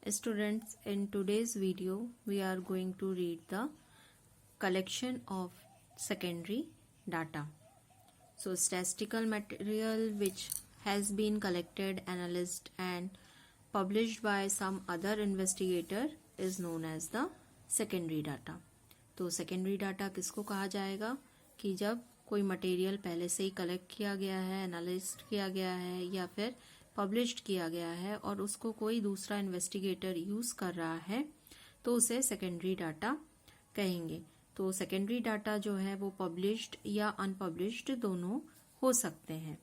Students, in today's video, we are going to read the collection of secondary data. So, statistical material which has been collected, analyzed and published by some other investigator is known as the secondary data. तो secondary data किसको कहा जाएगा कि जब कोई material पहले से ही collect किया गया है, एनालिस्ट किया गया है या फिर पब्लिश्ड किया गया है और उसको कोई दूसरा इन्वेस्टिगेटर यूज कर रहा है तो उसे सेकेंडरी डाटा कहेंगे. तो सेकेंडरी डाटा जो है वो पब्लिश्ड या अनपब्लिश्ड दोनों हो सकते हैं.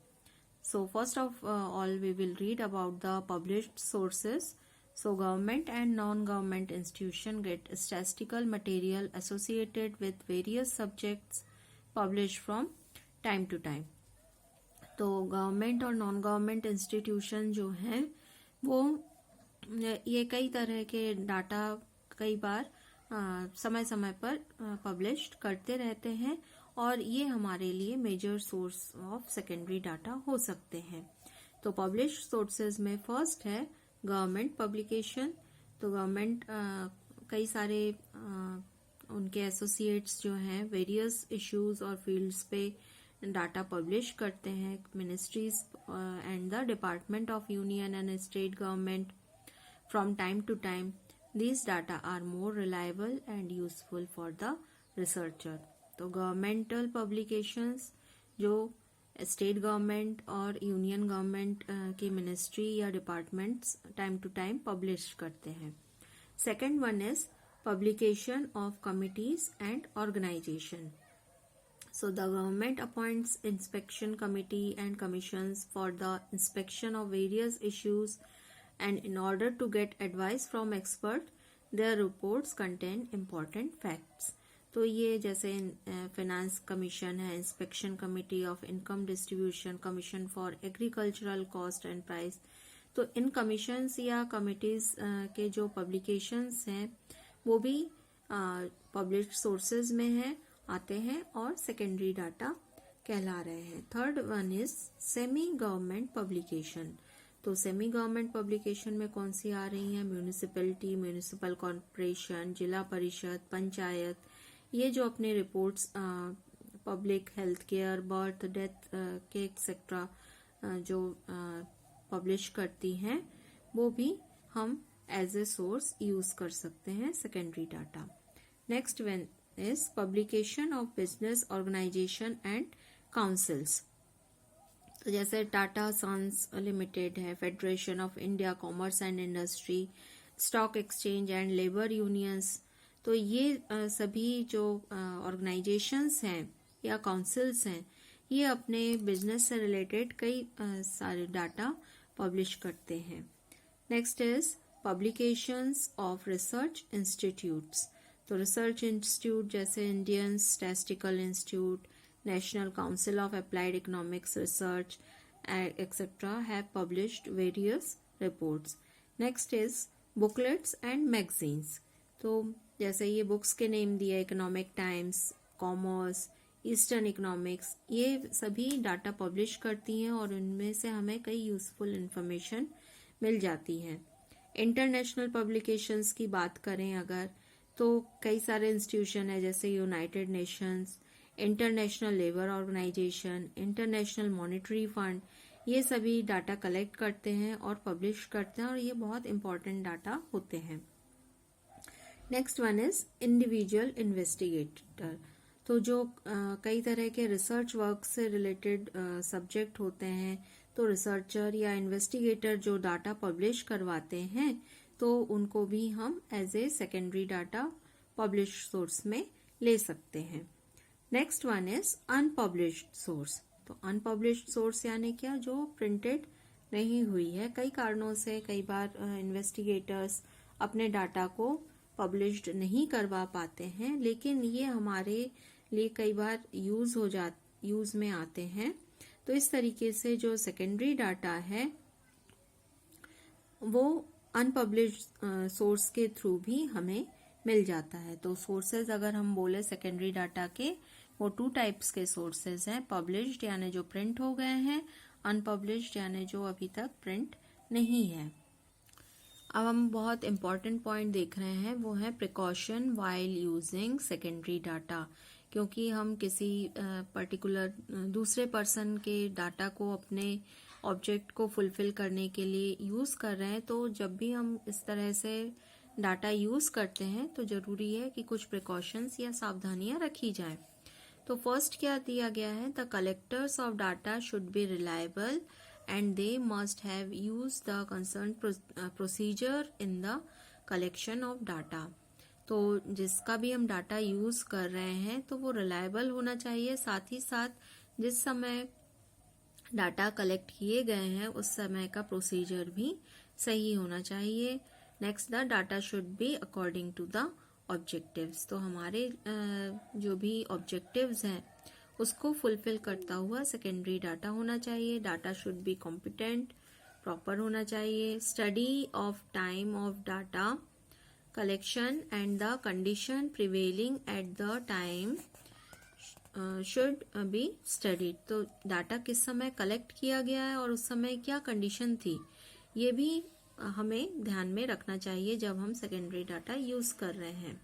So first of all we will read about the published sources. So government and non-government institution get statistical material associated with various subjects published from time to time. तो government और non government institution जो हैं वो ये कई तरह के data कई बार समय समय पर पब्लिश करते रहते हैं और ये हमारे लिए major source of secondary data हो सकते हैं. तो पब्लिश सोर्सेज में फर्स्ट है गवर्नमेंट पब्लिकेशन. तो गवर्नमेंट कई सारे उनके एसोसिएट्स जो हैं वेरियस इश्यूज और फील्ड्स पे डाटा पब्लिश करते हैं. Ministries and the department of union and state government from time to time these data are more reliable and useful for the researcher. तो गवर्नमेंटल पब्लिकेशंस जो state government और union government की ministry या departments time to time publish करते हैं. Second one is publication of committees and organization. So the government appoints inspection committee and commissions for the inspection of various issues, and in order to get advice from expert, their reports contain important facts. तो ये जैसे finance commission है, inspection committee of income distribution, commission for agricultural cost and price. तो इन commissions या committees के जो publications हैं वो भी पब्लिश्ड सोर्सेज में आते हैं और सेकेंडरी डाटा कहला रहे हैं. Third one is semi government publication. तो सेमी गवर्नमेंट पब्लिकेशन में कौन सी आ रही हैं? म्यूनिसिपैलिटी, म्यूनिसिपल कॉर्पोरेशन, जिला परिषद, पंचायत, ये जो अपने reports public health care, birth, death के एक्सेट्रा जो पब्लिश करती हैं वो भी हम एज ए सोर्स यूज कर सकते हैं secondary data. Next one is publication of business organization and councils. तो जैसे टाटा सन्स लिमिटेड है, Federation of India Commerce and Industry, stock exchange and labour unions. तो ये सभी जो ऑर्गेनाइजेशंस हैं या काउंसिल्स हैं ये अपने बिजनेस से रिलेटेड कई सारे डाटा पब्लिश करते हैं. Next is publications of research institutes. तो रिसर्च इंस्टीट्यूट जैसे Indian statistical institute, national council of applied economics research etcetera have published various reports. Next is booklets and magazines. तो जैसे ये बुक्स के नेम दिए, economic times, commerce, eastern economics, ये सभी data publish करती हैं और उनमें से हमें कई यूजफुल इंफॉर्मेशन मिल जाती है. इंटरनेशनल पब्लिकेशंस की बात करें अगर तो कई सारे इंस्टीट्यूशन है जैसे United Nations, International Labour Organization, International Monetary Fund, ये सभी डाटा कलेक्ट करते हैं और पब्लिश करते हैं और ये बहुत इंपॉर्टेंट डाटा होते हैं. Next one is individual investigator. तो जो कई तरह के रिसर्च वर्क से रिलेटेड सब्जेक्ट होते हैं तो रिसर्चर या इन्वेस्टिगेटर जो डाटा पब्लिश करवाते हैं तो उनको भी हम as a secondary data publish source में ले सकते हैं. Next one is unpublished source. तो अनपब्लिश्ड सोर्स यानी क्या? जो प्रिंटेड नहीं हुई है. कई कारणों से कई बार इन्वेस्टिगेटर्स अपने डाटा को पब्लिश्ड नहीं करवा पाते हैं लेकिन ये हमारे लिए कई बार यूज में आते हैं. तो इस तरीके से जो सेकेंडरी डाटा है वो अनपब्लिश्ड सोर्स के थ्रू भी हमें मिल जाता है. तो सोर्सेज अगर हम बोले सेकेंडरी डाटा के वो 2 टाइप्स के सोर्सेज हैं. पब्लिश्ड यानी जो प्रिंट हो गए हैं, अनपब्लिश्ड यानी जो अभी तक प्रिंट नहीं है. अब हम बहुत इम्पॉर्टेंट पॉइंट देख रहे हैं, वो है precaution while using secondary data. क्योंकि हम किसी पर्टिकुलर दूसरे पर्सन के डाटा को अपने ऑब्जेक्ट को फुलफिल करने के लिए यूज़ कर रहे हैं, तो जब भी हम इस तरह से डाटा यूज़ करते हैं तो ज़रूरी है कि कुछ प्रिकॉशंस या सावधानियां रखी जाएं। तो फर्स्ट क्या दिया गया है, the collectors of data should be reliable and they must have used the concerned procedure in the collection of data। तो जिसका भी हम डाटा यूज कर रहे हैं तो वो रिलायबल होना चाहिए, साथ ही साथ जिस समय डाटा कलेक्ट किए गए हैं उस समय का प्रोसीजर भी सही होना चाहिए। Next, the data should be according to the objectives. तो हमारे जो भी ऑब्जेक्टिव्स हैं उसको फुलफिल करता हुआ सेकेंडरी डाटा होना चाहिए। Data should be competent, proper होना चाहिए। Study of time of data collection and the condition prevailing at the time should be studied. तो डाटा किस समय कलेक्ट किया गया है और उस समय क्या कंडीशन थी, ये भी हमें ध्यान में रखना चाहिए जब हम सेकेंडरी डाटा यूज कर रहे हैं।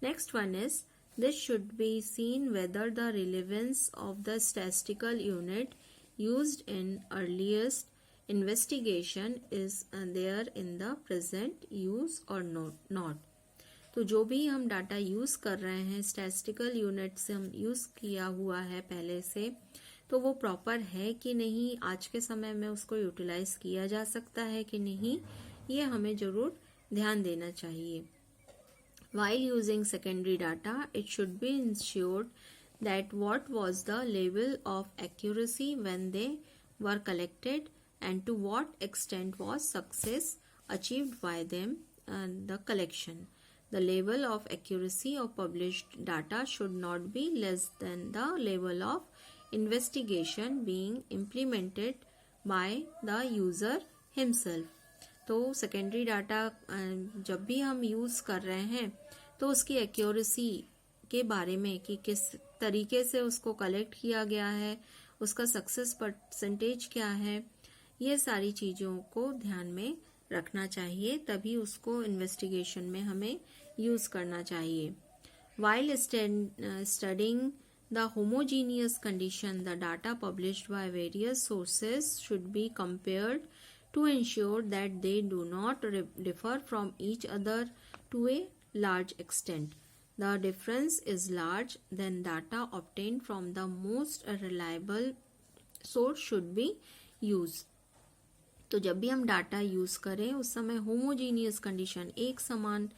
Next one is, this should be seen whether the relevance of the statistical unit used in earliest investigation is there in the present use or not। तो जो भी हम डाटा यूज कर रहे हैं स्टैटिस्टिकल यूनिट से हम यूज किया हुआ है पहले से, तो वो प्रॉपर है कि नहीं, आज के समय में उसको यूटिलाइज किया जा सकता है कि नहीं, ये हमें जरूर ध्यान देना चाहिए। While using secondary data, it should be ensured that what was the level of accuracy when they were collected and to what extent was success achieved by them and the collection. The level of accuracy of published data should not be less than the level of investigation being implemented by the user himself। तो secondary data जब भी हम use कर रहे हैं तो उसकी accuracy के बारे में कि किस तरीके से उसको कलेक्ट किया गया है, उसका सक्सेस परसेंटेज क्या है, ये सारी चीजों को ध्यान में रखना चाहिए, तभी उसको इन्वेस्टिगेशन में हमें यूज करना चाहिए। While studying the homogeneous condition, the data published by various sources should be compared to ensure that they do not differ from each other to a large extent. The difference is large, then data obtained from the most reliable source should be used। तो जब भी हम data use करें उस समय homogeneous condition, एक समान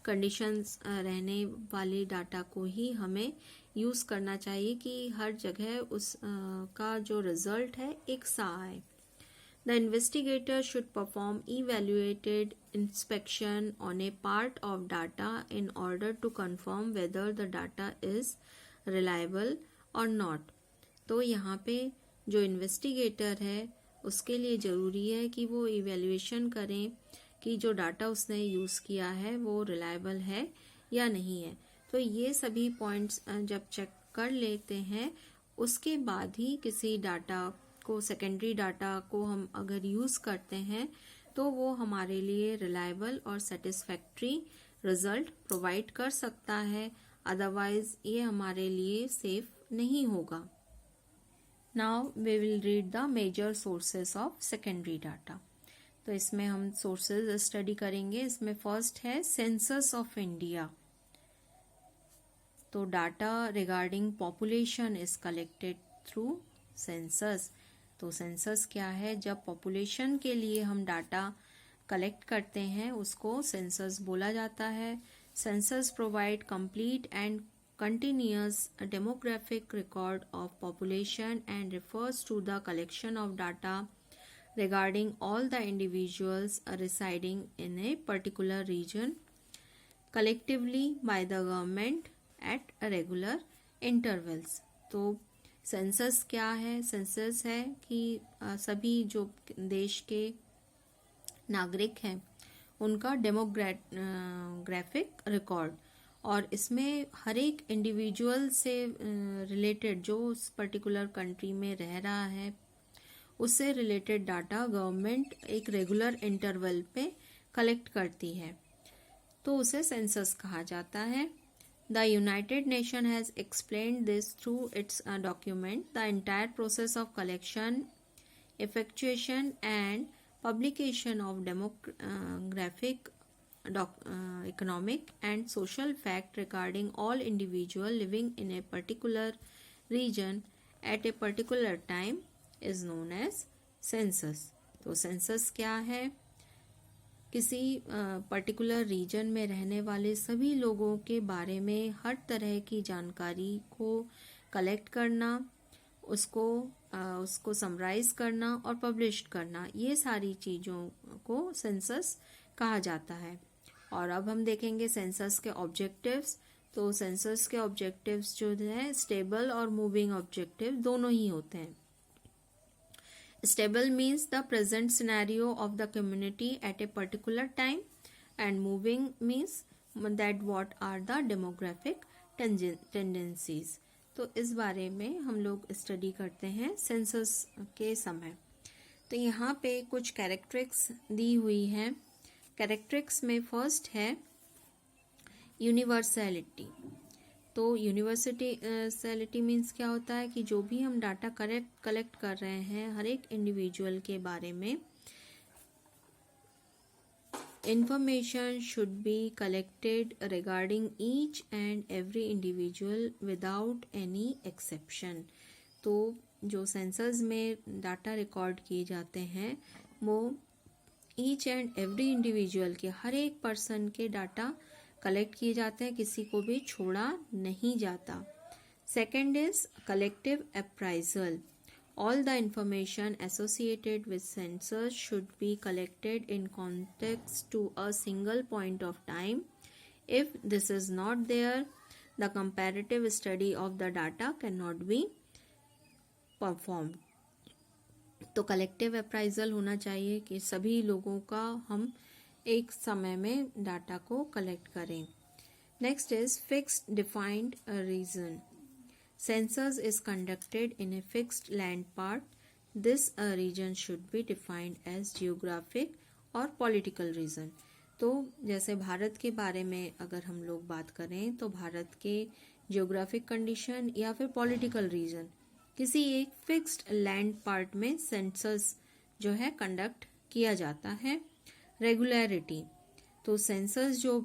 conditions रहने वाले डाटा को ही हमें यूज करना चाहिए कि हर जगह उस का जो रिजल्ट है एक सा आए। The investigator should perform evaluated inspection on a part of data in order to confirm whether the data is reliable or not। तो यहाँ पे जो इन्वेस्टिगेटर है उसके लिए ज़रूरी है कि वो इवेल्युएशन करें कि जो डाटा उसने यूज़ किया है वो रिलायबल है या नहीं है। तो ये सभी पॉइंट्स जब चेक कर लेते हैं उसके बाद ही किसी डाटा को, सेकेंडरी डाटा को हम अगर यूज करते हैं तो वो हमारे लिए रिलायबल और सेटिस्फैक्ट्री रिजल्ट प्रोवाइड कर सकता है, अदरवाइज ये हमारे लिए सेफ नहीं होगा। Now we will read the major sources of secondary data. तो इसमें हम सोर्सेज स्टडी करेंगे। इसमें फर्स्ट है सेंसस ऑफ इंडिया। तो data regarding population is collected through census. तो सेंसस क्या है, जब पॉपुलेशन के लिए हम डाटा कलेक्ट करते हैं उसको सेंसस बोला जाता है। Census provide complete and continuous demographic record of population and refers to the collection of data regarding all the individuals residing in a particular region collectively by the government at regular intervals। तो census क्या है, census है कि सभी जो देश के नागरिक हैं उनका डेमोग्राफिक रिकॉर्ड, और इसमें हर एक इंडिविजुअल से रिलेटेड जो उस पर्टिकुलर कंट्री में रह रहा है उससे रिलेटेड डाटा गवर्नमेंट एक रेगुलर इंटरवल पे कलेक्ट करती है, तो उसे सेंसस कहा जाता है। The United Nations has explained this through its document. The entire process of collection, effectuation, and publication of demographic, economic, and social fact regarding all individuals living in a particular region at a particular time is known as census. तो census क्या है? किसी particular reason में रहने वाले सभी लोगों के बारे में हर तरह की जानकारी को कलेक्ट करना, उसको समराइज करना और पब्लिश करना, ये सारी चीज़ों को सेंसस कहा जाता है। और अब हम देखेंगे सेंसस के ऑब्जेक्टिव्स। तो सेंसस के ऑब्जेक्टिव्स जो है स्टेबल और मूविंग ऑब्जेक्टिव दोनों ही होते हैं। Stable means the present scenario of the community at a particular time, and moving means that what are the demographic tendencies. तो इस बारे में हम लोग स्टडी करते हैं सेंसस के समय। तो यहाँ पे कुछ कैरेक्टरिस्टिक्स दी हुई हैं। कैरेक्टरिस्टिक्स में फर्स्ट है यूनिवर्सैलिटी। तो यूनिवर्सैलिटी मीन्स क्या होता है कि जो भी हम डाटा कलेक्ट कर रहे हैं हर एक इंडिविजुअल के बारे में, information should be collected regarding each and every individual without any exception. तो जो सेंसस में डाटा रिकॉर्ड किए जाते हैं वो ईच एंड एवरी इंडिविजुअल के, हर एक पर्सन के डाटा कलेक्ट किए जाते हैं, किसी को भी छोड़ा नहीं जाता। Second is collective appraisal. All the information associated with census should be collected in context to a single point of time. If this is not there, the comparative study of the data can not be performed. तो collective appraisal होना चाहिए कि सभी लोगों का हम एक समय में डाटा को कलेक्ट करें। Next is fixed defined region. Census is conducted in a fixed land part. This region should be defined as geographic और पॉलिटिकल रीजन। तो जैसे भारत के बारे में अगर हम लोग बात करें तो भारत के जियोग्राफिक कंडीशन या फिर पॉलिटिकल रीजन, किसी एक फिक्स्ड लैंड पार्ट में सेंसस जो है कंडक्ट किया जाता है। रेगुलरिटी, तो सेंसस जो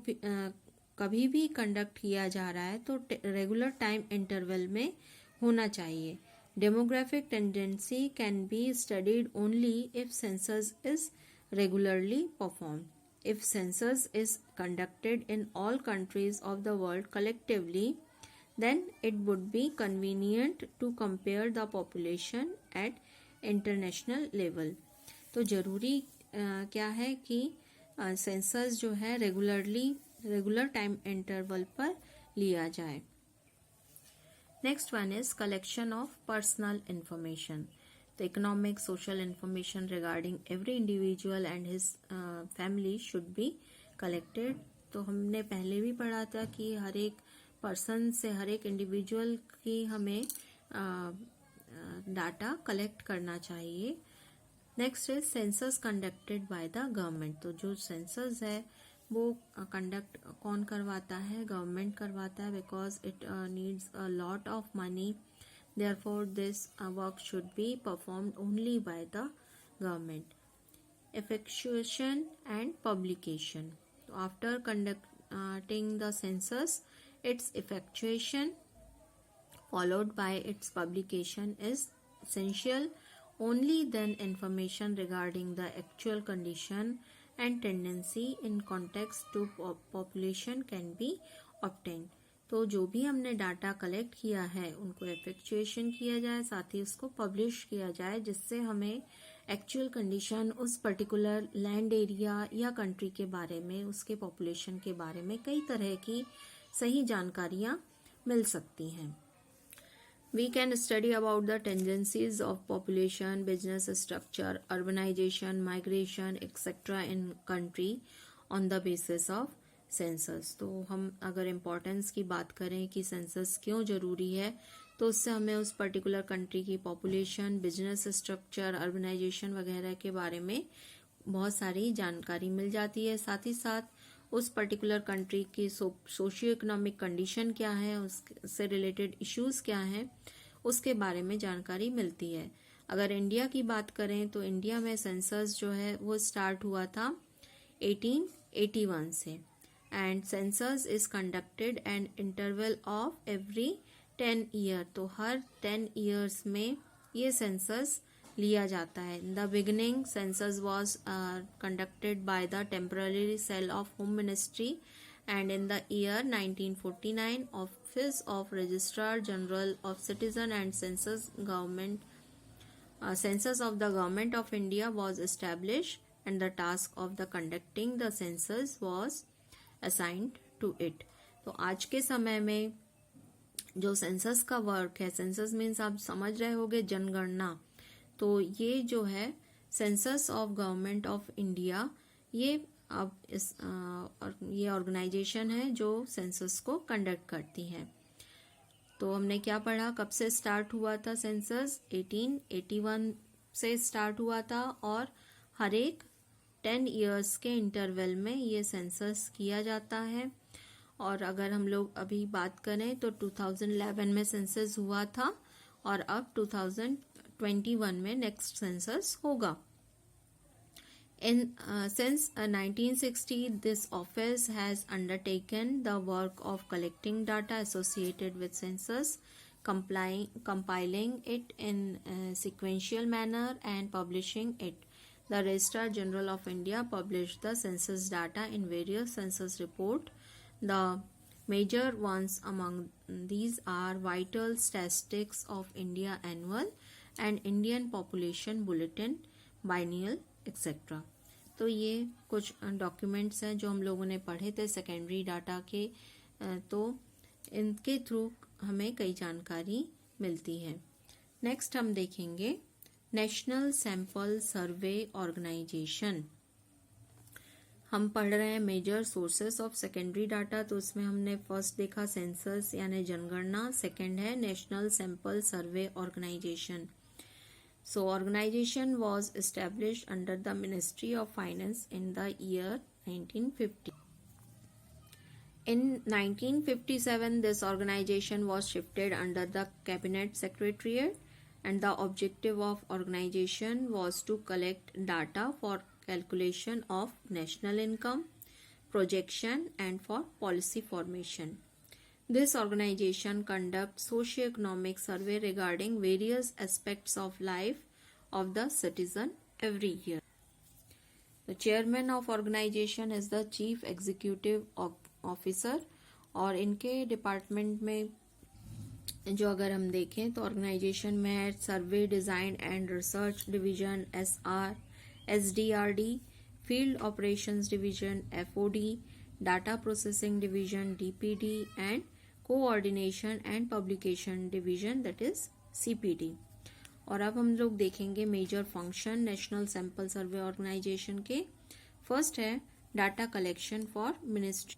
कभी भी कंडक्ट किया जा रहा है तो रेगुलर टाइम इंटरवल में होना चाहिए। Demographic tendency can be studied only if census is regularly perform. If census is conducted in all countries of the world collectively, then it would be convenient to compare the population at international level. तो जरूरी क्या है कि census जो है regular time interval पर लिया जाए। Next one is collection of personal information. तो economic social information regarding every individual and his family should be collected. तो हमने पहले भी पढ़ा था कि हर एक पर्सन से, हर एक इंडिविजुअल की हमें डाटा कलेक्ट करना चाहिए। Next is census conducted by the government. तो जो सेंसस है वो कंडक्ट कौन करवाता है? गवर्नमेंट करवाता है, because it needs a lot of money, therefore this work should be performed only by the government. Effectuation and publication. तो after conducting the census, its effectuation followed by its publication is essential. Only then information regarding the actual condition and tendency in context to population can be obtained. तो जो भी हमने data collect किया है उनको इफेक्चुएशन किया जाए, साथ ही उसको पब्लिश किया जाए, जिससे हमें एक्चुअल कंडीशन उस पर्टिकुलर लैंड एरिया या कंट्री के बारे में, उसके पॉपुलेशन के बारे में कई तरह की सही जानकारियां मिल सकती हैं। We can study about the tendencies of population, business structure, urbanization, migration, etc. in country on the basis of census. तो हम अगर इम्पोर्टेंस की बात करें कि सेंसस क्यों जरूरी है, तो उससे हमें उस पर्टिकुलर कंट्री की पॉपुलेशन, बिजनेस स्ट्रक्चर, अर्बनाइजेशन वगैरह के बारे में बहुत सारी जानकारी मिल जाती है। साथ ही साथ उस पर्टिकुलर कंट्री की सोशियो इकोनॉमिक कंडीशन क्या है, उससे रिलेटेड इश्यूज क्या हैं, उसके बारे में जानकारी मिलती है। अगर इंडिया की बात करें तो इंडिया में सेंसस जो है वो स्टार्ट हुआ था 1881 से, and census is conducted and interval of every 10 year. तो हर 10 ईयर्स में ये सेंसस लिया जाता है। In the beginning census was conducted by the temporary cell of home ministry, and in the year 1949 office of registrar general of citizen and census census of the government of India was established, and the task of the conducting the census was assigned to it. तो आज के समय में जो census का work है, census means आप समझ रहे होगे जनगणना, तो ये जो है census of government of India, ये अब ये ऑर्गेनाइजेशन है जो सेंसस को कंडक्ट करती है। तो हमने क्या पढ़ा, कब से स्टार्ट हुआ था सेंसस? 1881 से स्टार्ट हुआ था, और हर एक 10 इयर्स के इंटरवल में ये सेंसस किया जाता है। और अगर हम लोग अभी बात करें तो 2011 में सेंसस हुआ था, और अब 2021 में नेक्स्ट सेंसस होगा। Since 1960, this office has undertaken the work of collecting data associated with census, compiling it in a sequential manner and publishing it. The Registrar General of India published the census data in various census reports. The major ones among these are Vital Statistics of India Annual and Indian Population Bulletin, Biennial, etcetera. तो ये कुछ documents हैं जो हम लोगों ने पढ़े थे सेकेंडरी डाटा के, तो इनके थ्रू हमें कई जानकारी मिलती है। नेक्स्ट हम देखेंगे नेशनल सैंपल सर्वे ऑर्गेनाइजेशन। हम पढ़ रहे हैं major sources of secondary data, तो उसमें हमने फर्स्ट देखा सेंसस यानी जनगणना, सेकेंड है national sample survey organization. So organization was established under the Ministry of Finance in the year 1950. In 1957, this organization was shifted under the Cabinet Secretariat, and the objective of organization was to collect data for calculation of national income, projection, and for policy formation. This organization conducts socio-economic survey regarding various aspects of life of the citizen every year. The chairman of organization is the chief executive officer, और इनके department में जो अगर हम देखें तो organisation में है survey design and research division SR, SDRD, field operations division FOD, data processing division DPD, and coordination and publication division that is CPD। और अब हम लोग देखेंगे major function national sample survey organisation के। फर्स्ट है data collection for ministry.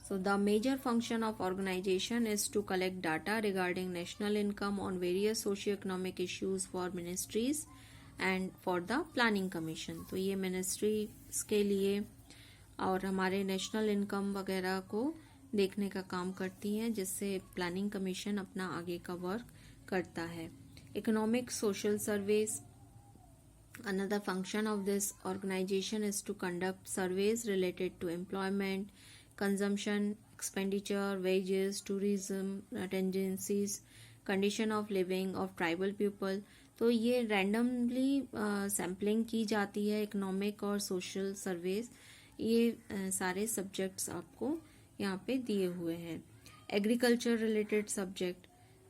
So the major function of organisation is to collect data regarding national income on various socio economic issues for ministries and for the planning commission. तो ये ministries के लिए और हमारे national income वगैरह को देखने का काम करती है, जिससे प्लानिंग कमीशन अपना आगे का वर्क करता है। Economic social surveys, another function of this organization is to conduct surveys related to employment, consumption, expenditure, wages, tourism, tendencies, condition of living of tribal people। तो ये रैंडमली सैम्पलिंग की जाती है इकोनॉमिक और सोशल सर्वेज। ये सारे subjects आपको यहाँ पे दिए हुए हैं। एग्रीकल्चर रिलेटेड सब्जेक्ट,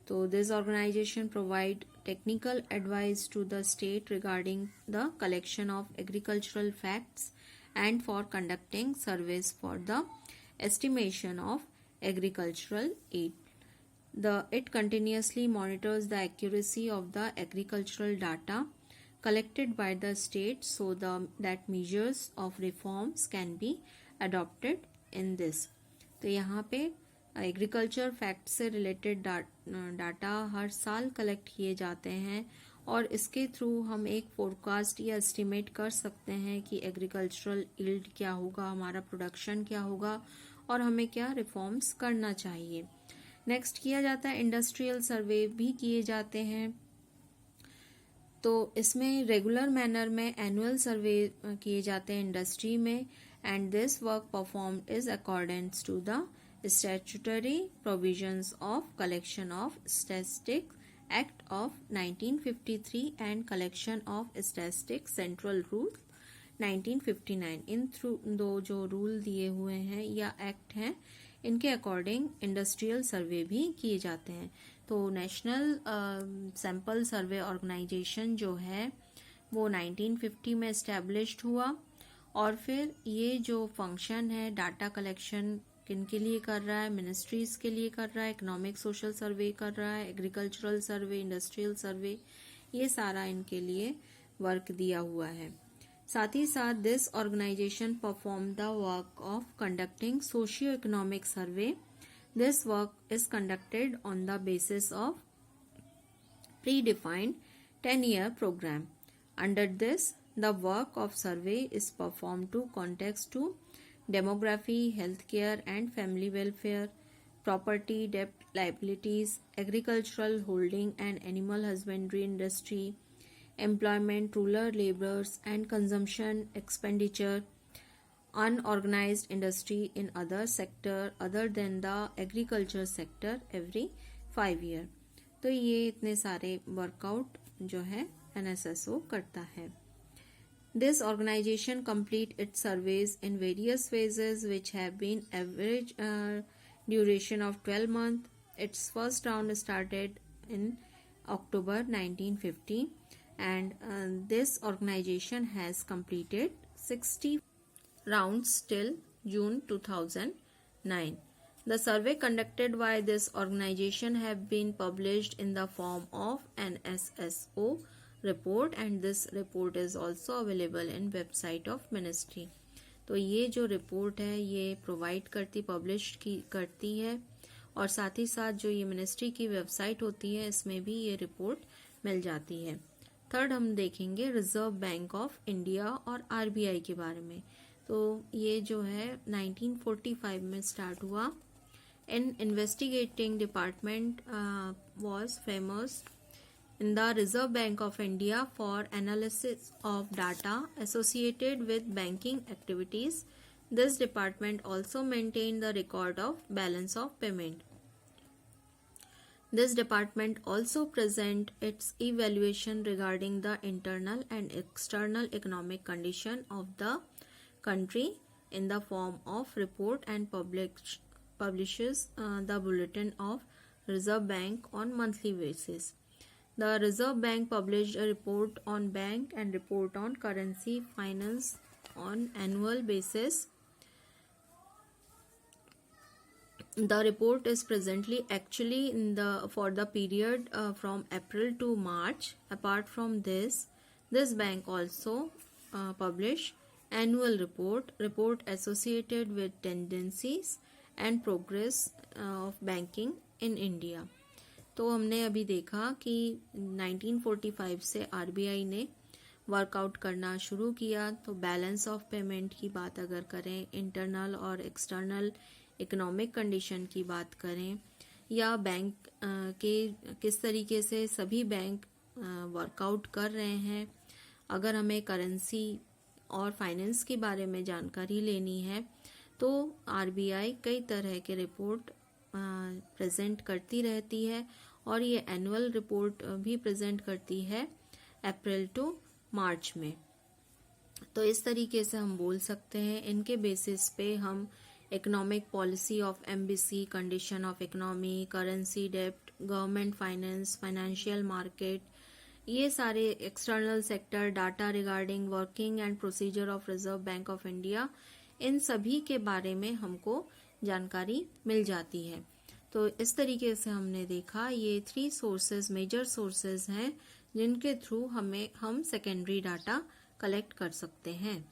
तो this organization provide technical advice to the state regarding the collection of agricultural facts and for conducting surveys for the estimation of agricultural aid. It continuously monitors the accuracy of the agricultural data collected by the state so that measures of reforms can be adopted in this. तो यहाँ पे agriculture fact से related data हर साल collect किए जाते हैं, और इसके थ्रू हम एक फोरकास्ट या एस्टिमेट कर सकते हैं कि एग्रीकल्चरल यील्ड क्या होगा, हमारा प्रोडक्शन क्या होगा और हमें क्या रिफॉर्म्स करना चाहिए। नेक्स्ट किया जाता है इंडस्ट्रियल सर्वे भी किए जाते हैं। तो इसमें रेगुलर मैनर में एनुअल सर्वे किए जाते हैं इंडस्ट्री में, and this work performed is accordance to the statutory provisions of collection of statistics act of 1953 and collection of statistics central rule 1959। In through दो जो रूल दिए हुए हैं या एक्ट हैं, इनके अकॉर्डिंग इंडस्ट्रियल सर्वे भी किए जाते हैं। तो नेशनल सैंपल सर्वे ऑर्गेनाइजेशन जो है वो 1950 में एस्टेब्लिश्ड हुआ, और फिर ये जो फंक्शन है डाटा कलेक्शन किन के लिए कर रहा है, मिनिस्ट्रीज के लिए कर रहा है, इकोनॉमिक सोशल सर्वे कर रहा है, एग्रीकल्चरल सर्वे, इंडस्ट्रियल सर्वे, ये सारा इनके लिए वर्क दिया हुआ है। साथ ही साथ this organization perform the work of conducting socio economic survey. This work is conducted on the basis of predefined 10-year program. Under this, the work of survey is performed to context to demography, healthcare and family welfare, property, debt, liabilities, agricultural holding and animal husbandry industry, employment, rural laborers and consumption expenditure, unorganized industry in other sector other than the agriculture sector every 5 year. तो ये इतने सारे workout जो है NSSO करता है. This organization complete its surveys in various phases which have been average duration of 12 months. Its first round started in October 1950 and this organization has completed 60 rounds till June 2009. The survey conducted by this organization have been published in the form of NSSO report and this report is also available in website of ministry. तो ये जो report है ये provide करती, publish की करती है, और साथ ही साथ जो ये मिनिस्ट्री की वेबसाइट होती है इसमें भी ये रिपोर्ट मिल जाती है. थर्ड हम देखेंगे रिजर्व बैंक ऑफ इंडिया और RBI के बारे में. तो ये जो है 1945 में स्टार्ट हुआ. In investigating department was famous in the Reserve Bank of India for analysis of data associated with banking activities. This department also maintain the record of balance of payment. This department also present its evaluation regarding the internal and external economic condition of the country in the form of report and publishes the bulletin of Reserve Bank on monthly basis. The Reserve Bank published a report on bank and report on currency finance on annual basis. The report is presently actually for the period from April to March. Apart from this bank also publish annual report associated with tendencies and progress of banking in India. तो हमने अभी देखा कि 1945 से RBI ने workout करना शुरू किया. तो बैलेंस ऑफ पेमेंट की बात अगर करें, इंटरनल और एक्सटर्नल इकोनॉमिक कंडीशन की बात करें, या बैंक के किस तरीके से सभी बैंक वर्कआउट कर रहे हैं, अगर हमें करेंसी और फाइनेंस के बारे में जानकारी लेनी है तो RBI कई तरह के रिपोर्ट प्रेजेंट करती रहती है, और ये एनुअल रिपोर्ट भी प्रेजेंट करती है अप्रैल टू मार्च में. तो इस तरीके से हम बोल सकते हैं. इनके बेसिस पे हम economic policy of MBC, condition of economy, currency, डेप्ट, गवर्नमेंट फाइनेंस, फाइनेंशियल मार्केट, ये सारे external sector, data regarding working and procedure of Reserve Bank of India, इन सभी के बारे में हमको जानकारी मिल जाती है. तो इस तरीके से हमने देखा ये 3 सोर्सेज, मेजर सोर्सेज हैं जिनके थ्रू हम सेकेंडरी डाटा कलेक्ट कर सकते हैं.